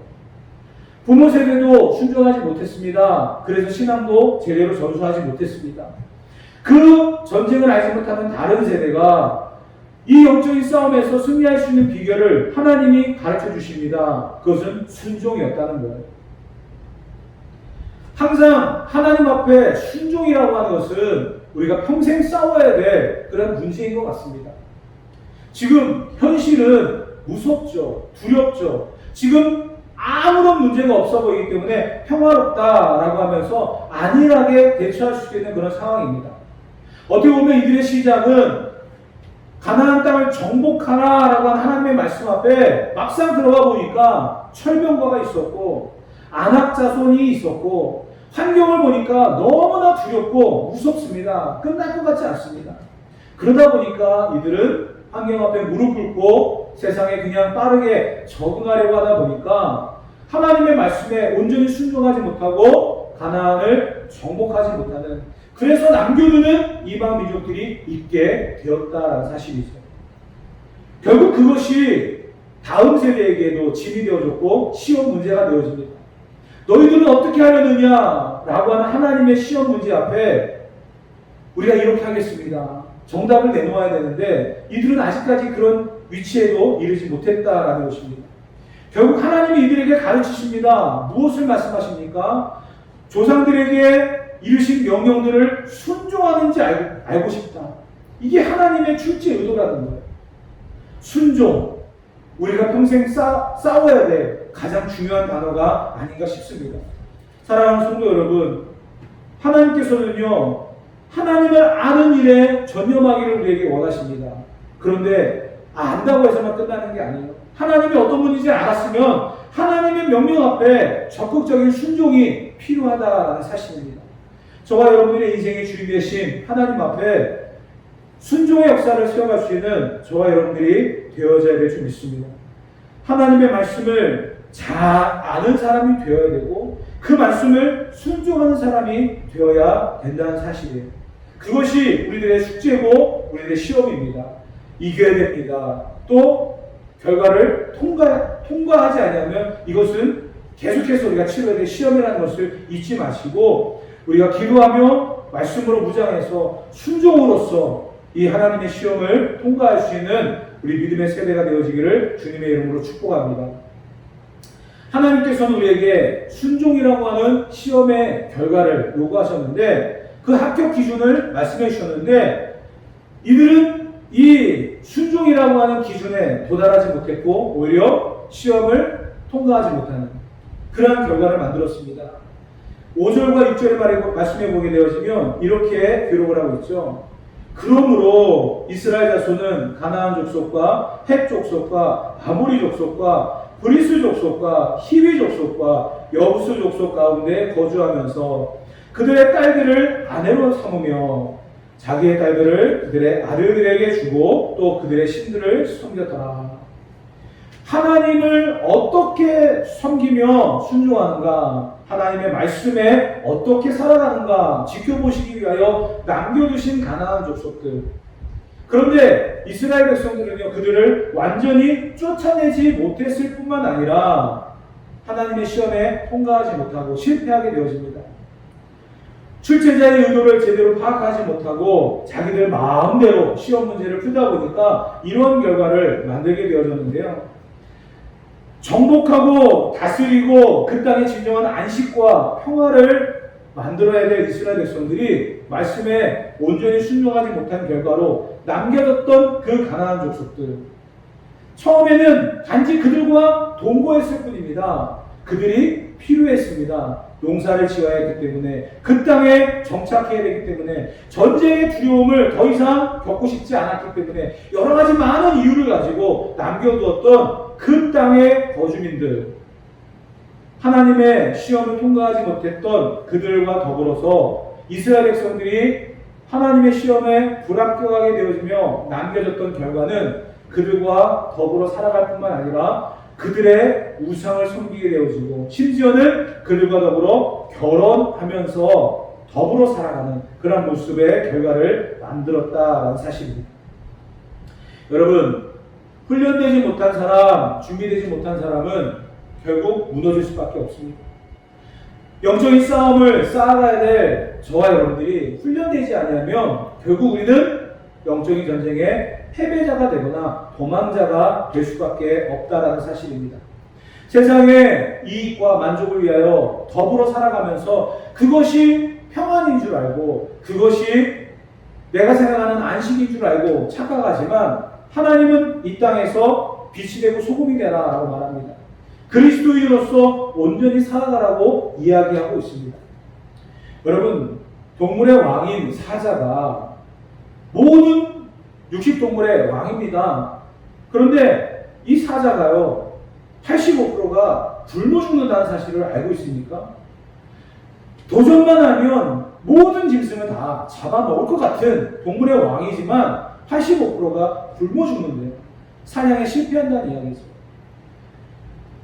부모 세대도 순종하지 못했습니다. 그래서 신앙도 제대로 전수하지 못했습니다. 그 전쟁을 알지 못하는 다른 세대가 이 영적인 싸움에서 승리할 수 있는 비결을 하나님이 가르쳐 주십니다. 그것은 순종이었다는 거예요. 항상 하나님 앞에 순종이라고 하는 것은 우리가 평생 싸워야 될 그런 문제인 것 같습니다. 지금 현실은 무섭죠. 두렵죠. 지금 아무런 문제가 없어 보이기 때문에 평화롭다라고 하면서 안일하게 대처할 수 있는 그런 상황입니다. 어떻게 보면 이들의 시작은 가나안 땅을 정복하라라고 하는 하나님의 말씀 앞에 막상 들어가 보니까 철병과가 있었고 안악자손이 있었고 환경을 보니까 너무나 두렵고 무섭습니다. 끝날 것 같지 않습니다. 그러다 보니까 이들은 환경 앞에 무릎 꿇고 세상에 그냥 빠르게 적응하려고 하다 보니까 하나님의 말씀에 온전히 순종하지 못하고 가나안을 정복하지 못하는, 그래서 남겨두는 이방 민족들이 있게 되었다라는 사실이죠. 결국 그것이 다음 세대에게도 짐이 되어졌고 시험 문제가 되어집니다. 너희들은 어떻게 하려느냐 라고 하는 하나님의 시험 문제 앞에 우리가 이렇게 하겠습니다. 정답을 내놓아야 되는데 이들은 아직까지 그런 위치에도 이르지 못했다라는 것입니다. 결국 하나님이 이들에게 가르치십니다. 무엇을 말씀하십니까? 조상들에게 이르신 명령들을 순종하는지 알고 싶다. 이게 하나님의 출제 의도라는 거예요. 순종. 우리가 평생 싸워야 될 가장 중요한 단어가 아닌가 싶습니다. 사랑하는 성도 여러분, 하나님께서는요, 하나님을 아는 일에 전념하기를 우리에게 원하십니다. 그런데 안다고 해서만 끝나는 게 아니에요. 하나님이 어떤 분인지 알았으면 하나님의 명령 앞에 적극적인 순종이 필요하다라는 사실입니다. 저와 여러분들의 인생의 주인 되신 하나님 앞에 순종의 역사를 세워갈 수 있는 저와 여러분들이 되어져야 될 줄 믿습니다. 하나님의 말씀을 잘 아는 사람이 되어야 되고 그 말씀을 순종하는 사람이 되어야 된다는 사실이에요. 그것이 우리들의 숙제고 우리들의 시험입니다. 이겨야 됩니다. 또 결과를 통과하지 않으면 이것은 계속해서 우리가 치러야 될 시험이라는 것을 잊지 마시고 우리가 기도하며 말씀으로 무장해서 순종으로써 이 하나님의 시험을 통과할 수 있는 우리 믿음의 세대가 되어지기를 주님의 이름으로 축복합니다. 하나님께서는 우리에게 순종이라고 하는 시험의 결과를 요구하셨는데 그 합격 기준을 말씀해 주셨는데 이들은 이 순종이라고 하는 기준에 도달하지 못했고 오히려 시험을 통과하지 못하는 그러한 결과를 만들었습니다. 5절과 6절의 말씀해 보게 되어지면 이렇게 기록을 하고 있죠. 그러므로 이스라엘 자손은 가나안 족속과 헷 족속과 아모리 족속과 브리스 족속과 히위 족속과 여부스 족속 가운데 거주하면서 그들의 딸들을 아내로 삼으며 자기의 딸들을 그들의 아들들에게 주고 또 그들의 신들을 섬겼더라. 하나님을 어떻게 섬기며 순종하는가, 하나님의 말씀에 어떻게 살아가는가 지켜보시기 위하여 남겨두신 가나안 족속들. 그런데 이스라엘 백성들은요, 그들을 완전히 쫓아내지 못했을 뿐만 아니라 하나님의 시험에 통과하지 못하고 실패하게 되어집니다. 출제자의 의도를 제대로 파악하지 못하고 자기들 마음대로 시험 문제를 풀다 보니까 이런 결과를 만들게 되어졌는데요. 정복하고 다스리고 그 땅의 진정한 안식과 평화를 만들어야 될 이스라엘 백성들이 말씀에 온전히 순종하지 못한 결과로 남겨졌던 그 가나안 족속들. 처음에는 단지 그들과 동거했을 뿐입니다. 그들이 필요했습니다. 농사를 지어야 했기 때문에, 그 땅에 정착해야 되기 때문에, 전쟁의 두려움을 더 이상 겪고 싶지 않았기 때문에 여러 가지 많은 이유를 가지고 남겨두었던 그 땅의 거주민들, 하나님의 시험을 통과하지 못했던 그들과 더불어서 이스라엘 백성들이 하나님의 시험에 불합격하게 되어지며 남겨졌던 결과는 그들과 더불어 살아갈 뿐만 아니라 그들의 우상을 섬기게 되어지고 심지어는 그들과 더불어 결혼하면서 더불어 살아가는 그런 모습의 결과를 만들었다라는 사실입니다. 여러분, 훈련되지 못한 사람, 준비되지 못한 사람은 결국 무너질 수밖에 없습니다. 영적인 싸움을 쌓아가야 될 저와 여러분들이 훈련되지 않으면 결국 우리는 영적인 전쟁에 패배자가 되거나 도망자가 될 수밖에 없다라는 사실입니다. 세상의 이익과 만족을 위하여 더불어 살아가면서 그것이 평안인 줄 알고 그것이 내가 생각하는 안식인 줄 알고 착각하지만 하나님은 이 땅에서 빛이 되고 소금이 되라 라고 말합니다. 그리스도인으로서 온전히 살아가라고 이야기하고 있습니다. 여러분, 동물의 왕인 사자가 모든 육식동물의 왕입니다. 그런데 이 사자가요, 85%가 굶어 죽는다는 사실을 알고 있습니까? 도전만 하면 모든 짐승은 다 잡아먹을 것 같은 동물의 왕이지만 85%가 굶어 죽는데요. 사냥에 실패한다는 이야기죠.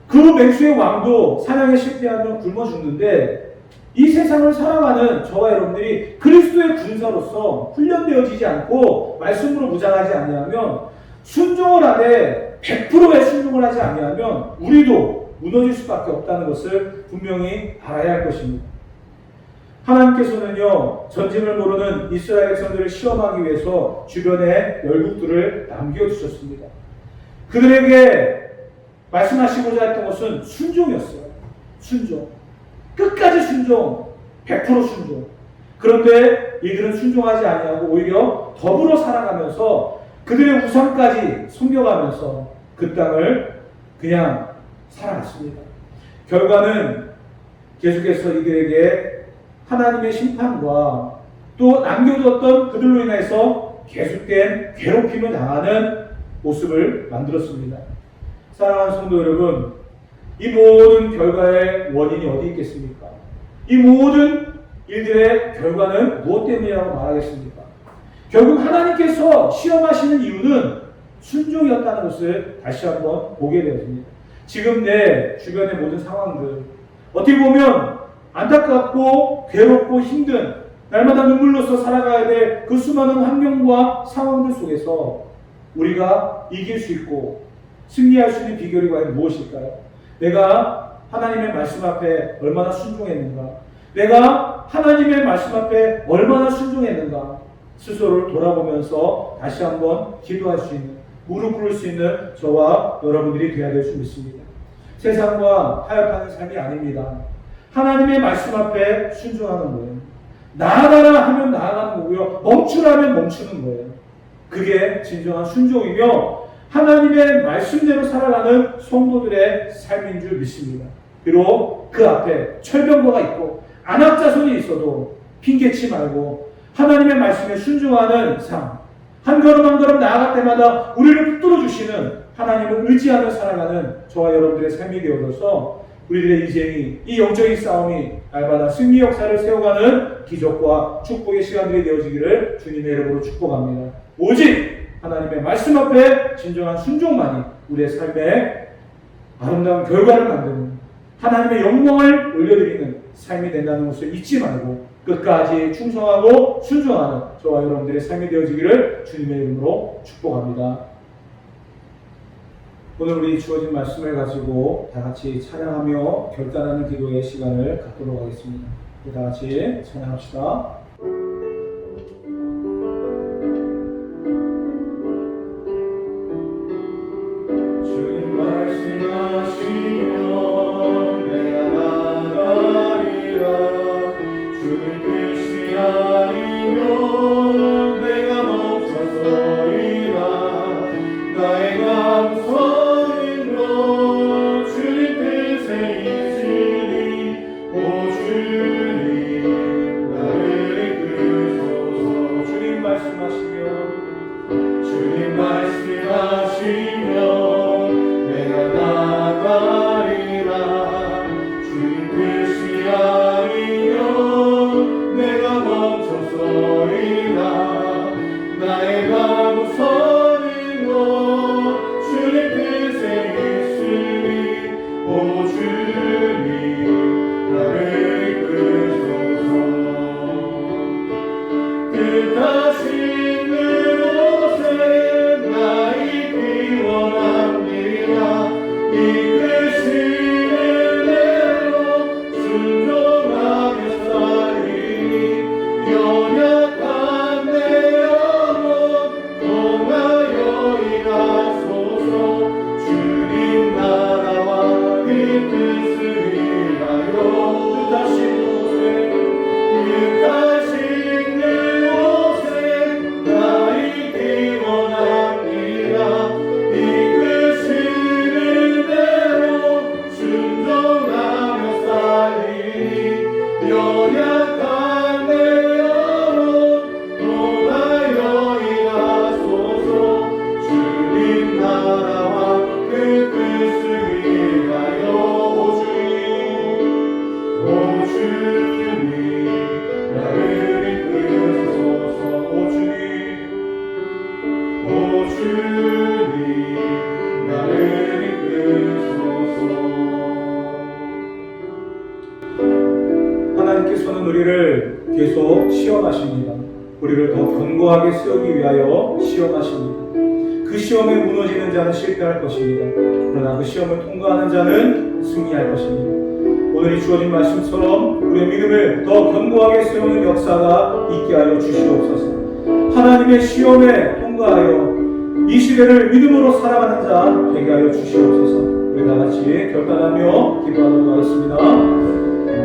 그 맹수의 왕도 사냥에 실패하면 굶어 죽는데 이 세상을 살아가는 저와 여러분들이 그리스도의 군사로서 훈련되어지지 않고 말씀으로 무장하지 아니하면 순종을 하되 100%의 순종을 하지 아니하면 우리도 무너질 수밖에 없다는 것을 분명히 알아야 할 것입니다. 하나님께서는요, 전쟁을 모르는 이스라엘 백성들을 시험하기 위해서 주변에 열국들을 남겨두셨습니다. 그들에게 말씀하시고자 했던 것은 순종이었어요. 순종. 끝까지 순종. 100% 순종. 그런데 이들은 순종하지 아니하고 오히려 더불어 살아가면서 그들의 우상까지 섬겨가면서 그 땅을 그냥 살아갔습니다. 결과는 계속해서 이들에게 하나님의 심판과 또 남겨두었던 그들로 인해서 계속된 괴롭힘을 당하는 모습을 만들었습니다. 사랑하는 성도 여러분, 이 모든 결과의 원인이 어디 있겠습니까? 이 모든 일들의 결과는 무엇 때문이라고 말하겠습니까? 결국 하나님께서 시험하시는 이유는 순종이었다는 것을 다시 한번 보게 되어집니다. 지금 내 주변의 모든 상황들, 어떻게 보면 안타깝고 괴롭고 힘든, 날마다 눈물로써 살아가야 될 그 수많은 환경과 상황들 속에서 우리가 이길 수 있고 승리할 수 있는 비결이 과연 무엇일까요? 내가 하나님의 말씀 앞에 얼마나 순종했는가? 내가 하나님의 말씀 앞에 얼마나 순종했는가? 스스로를 돌아보면서 다시 한번 기도할 수 있는, 무릎 꿇을 수 있는 저와 여러분들이 되어야 될 줄 믿습니다. 세상과 타협하는 삶이 아닙니다. 하나님의 말씀 앞에 순종하는 거예요. 나아가라 하면 나아가는 거고요. 멈추라면 멈추는 거예요. 그게 진정한 순종이며 하나님의 말씀대로 살아가는 성도들의 삶인 줄 믿습니다. 비록 그 앞에 철병거가 있고 안압자손이 있어도 핑계치 말고 하나님의 말씀에 순종하는 삶, 한 걸음 한 걸음 나아갈 때마다 우리를 붙들어 주시는 하나님을 의지하며 살아가는 저와 여러분들의 삶이 되어져서 우리들의 인생이, 이 영적인 싸움이 날마다 승리 역사를 세워가는 기적과 축복의 시간들이 되어지기를 주님의 이름으로 축복합니다. 오직 하나님의 말씀 앞에 진정한 순종만이 우리의 삶에 아름다운 결과를 만드는, 하나님의 영광을 올려드리는 삶이 된다는 것을 잊지 말고 끝까지 충성하고 순종하는 저와 여러분들의 삶이 되어지기를 주님의 이름으로 축복합니다. 오늘 우리 주어진 말씀을 가지고 다 같이 찬양하며 결단하는 기도의 시간을 갖도록 하겠습니다. 다 같이 찬양합시다. 주님 말씀하시면 내가 나가리라. 주님 뜻이 아니면 내가 멈춰서리라. 나의 감성 하나님께서는 우리를 계속 시험하십니다. 우리를 더 견고하게 세우기 위하여 시험하십니다. 그 시험에 무너지는 자는 실패할 것입니다. 그러나 그 시험을 통과하는 자는 승리할 것입니다. 오늘 이 주어진 말씀처럼 우리의 믿음을 더 견고하게 세우는 역사가 있게 하여 주시옵소서. 하나님의 시험에 통과하여 이 시대를 믿음으로 살아가는 자 되게 하여 주시옵소서. 우리 다 같이 결단하며 기도하도록 하겠습니다.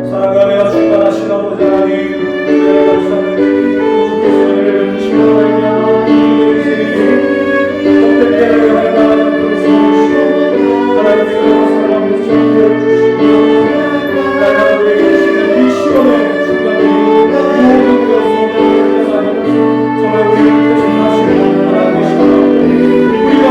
사랑과 은혜가 충만하신 아버지 하나님, 은혜를 감사드립니다. 주께서 은혜를 주시며 말미암아 우리의 인생이 복된 때를 향하는 그릇을 주시고 하나님께서 사랑을 주시고 날마다 우리에게 주시는 이 시험의 중간에 유혹이 되어서 정말 우리를 대신하시고 하나님이시여 우리가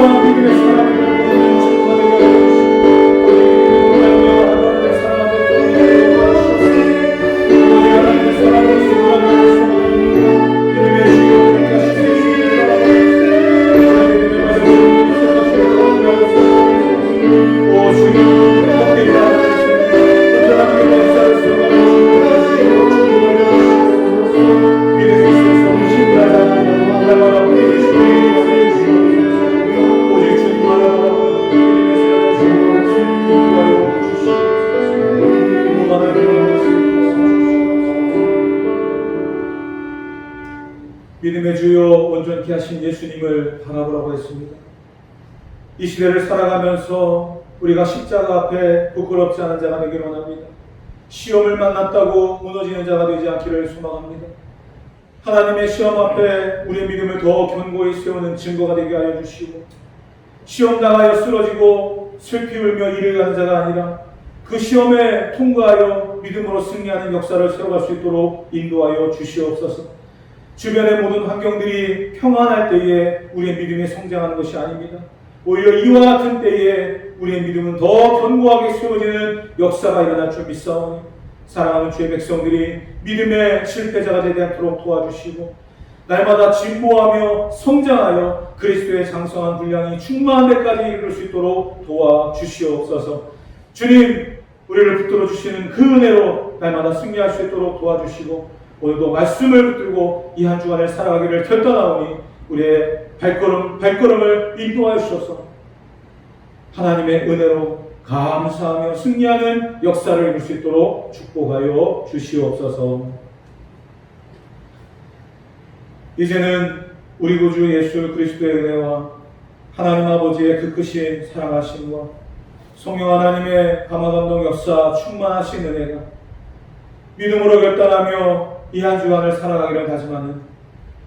주님을 바라보라고 했습니다. 이 시대를 살아가면서 우리가 십자가 앞에 부끄럽지 않은 자가 되기를 원합니다. 시험을 만났다고 무너지는 자가 되지 않기를 소망합니다. 하나님의 시험 앞에 우리의 믿음을 더 견고히 세우는 증거가 되게 하여 주시고, 시험 당하여 쓰러지고 슬피 울며 이를 가는 자가 아니라 그 시험에 통과하여 믿음으로 승리하는 역사를 세워갈 수 있도록 인도하여 주시옵소서. 주변의 모든 환경들이 평안할 때에 우리의 믿음이 성장하는 것이 아닙니다. 오히려 이와 같은 때에 우리의 믿음은 더 견고하게 세워지는 역사가 일어날 줄 믿사오니, 사랑하는 주의 백성들이 믿음의 실패자가 되지 않도록 도와주시고, 날마다 진보하며 성장하여 그리스도의 장성한 분량이 충만한 데까지 이룰 수 있도록 도와주시옵소서. 주님, 우리를 붙들어 주시는 그 은혜로 날마다 승리할 수 있도록 도와주시고, 오늘도 말씀을 붙들고 이 한 주간을 살아가기를 결단하오니 우리의 발걸음을 인도하여 주셔서 하나님의 은혜로 감사하며 승리하는 역사를 이룰 수 있도록 축복하여 주시옵소서. 이제는 우리 구주 예수 그리스도의 은혜와 하나님 아버지의 그 크신 사랑하심과 성령 하나님의 감화감동 역사 충만하신 은혜가 믿음으로 결단하며 이 한 주간을 살아가기를 다짐하는,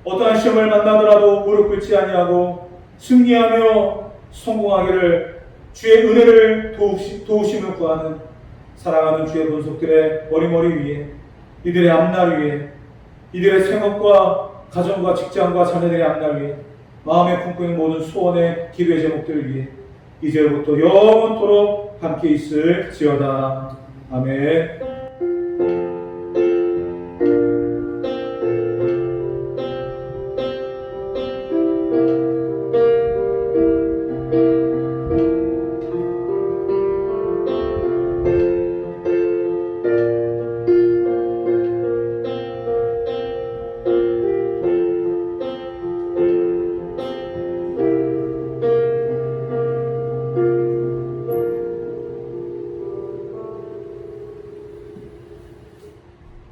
어떠한 시험을 만나더라도 무릎 꿇지 아니하고 승리하며 성공하기를 주의 은혜를 도우심을 구하는 사랑하는 주의 본속들의 머리머리 위에, 이들의 앞날 위에, 이들의 생업과 가정과 직장과 자녀들의 앞날 위에, 마음에 품고 있는 모든 소원의 기도의 제목들을 위해 이제부터 영원토록 함께 있을지어다. 아멘.